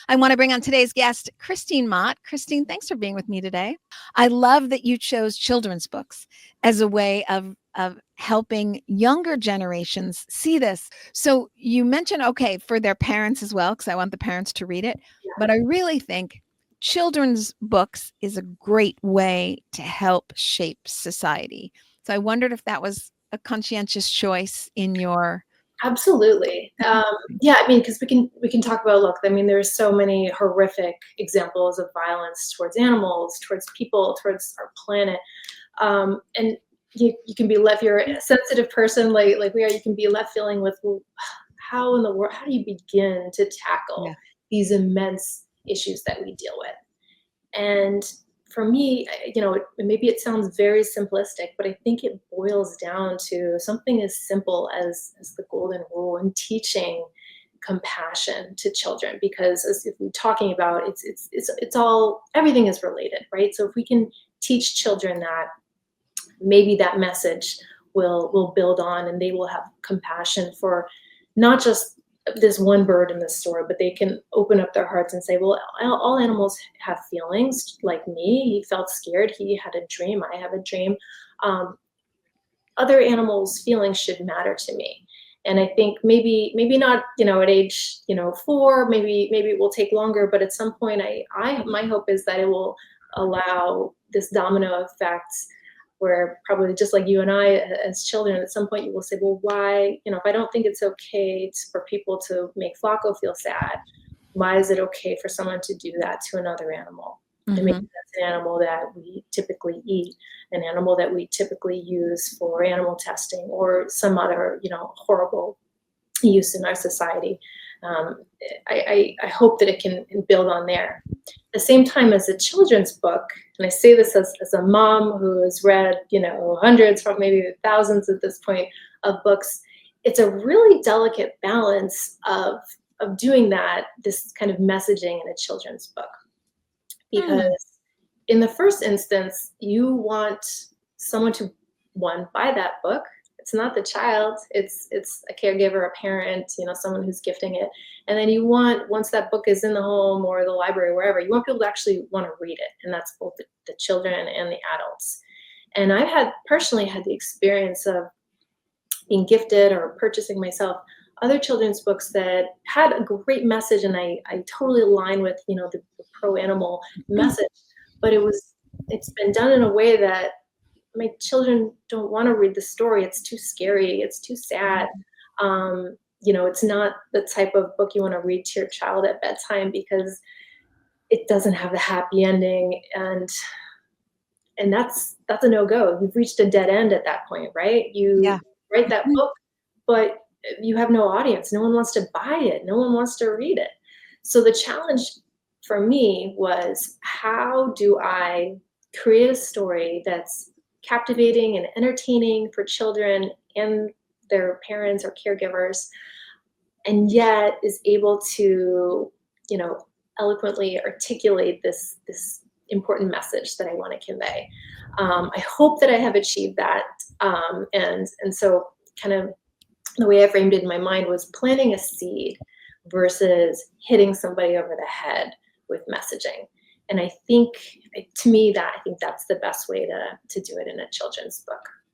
I want to bring on today's guest, Christine Mott. Christine, thanks for being with me today. I love that you chose children's books as a way of helping younger generations see this. So you mentioned, okay, for their parents as well, because I want the parents to read it. But I really think children's books is a great way to help shape society. So I wondered if that was a conscientious choice in your. Absolutely. Yeah, I mean, because we can talk about, look, I mean, there's so many horrific examples of violence towards animals, towards people, towards our planet. And you can be left, you're a sensitive person like we are, you can be left feeling with, well, how in the world, how do you begin to tackle Yeah. these immense issues that we deal with? And for me, maybe it sounds very simplistic, but I think it boils down to something as simple as the golden rule and teaching compassion to children. Because as if we're talking about, it's all, everything is related, right? So if we can teach children that, maybe that message will build on, and they will have compassion for not just this one bird in this story, but they can open up their hearts and say, well, all animals have feelings like me. He felt scared. He had a dream. I have a dream. Other animals' feelings should matter to me. And I think maybe not, at age, 4, maybe it will take longer, but at some point my hope is that it will allow this domino effect, where probably just like you and I as children, at some point you will say, well, why, if I don't think it's okay for people to make Flaco feel sad, why is it okay for someone to do that to another animal? And maybe that's an animal that we typically eat, an animal that we typically use for animal testing, or some other, horrible use in our society. I hope that it can build on there. At the same time, as a children's book, and I say this as a mom who has read, hundreds, probably maybe thousands at this point, of books, it's a really delicate balance of doing that, this kind of messaging in a children's book. Because in the first instance, you want someone to, one, buy that book. It's not the child, it's a caregiver, a parent, someone who's gifting it. And then you want, once that book is in the home or the library, wherever, you want people to actually want to read it. And that's both the children and the adults. And I've personally had the experience of being gifted or purchasing myself other children's books that had a great message, and I totally align with, the pro-animal message, but it's been done in a way that my children don't want to read the story. It's too scary. It's too sad. It's not the type of book you want to read to your child at bedtime, because it doesn't have the happy ending, and that's a no-go. You've reached a dead end at that point, right? You write that book, but you have no audience. No one wants to buy it. No one wants to read it. So the challenge for me was, how do I create a story that's captivating and entertaining for children and their parents or caregivers, and yet is able to, eloquently articulate this important message that I want to convey. I hope that I have achieved that. And so kind of the way I framed it in my mind was planting a seed versus hitting somebody over the head with messaging. And I think, to me, I think that's the best way to do it in a children's book.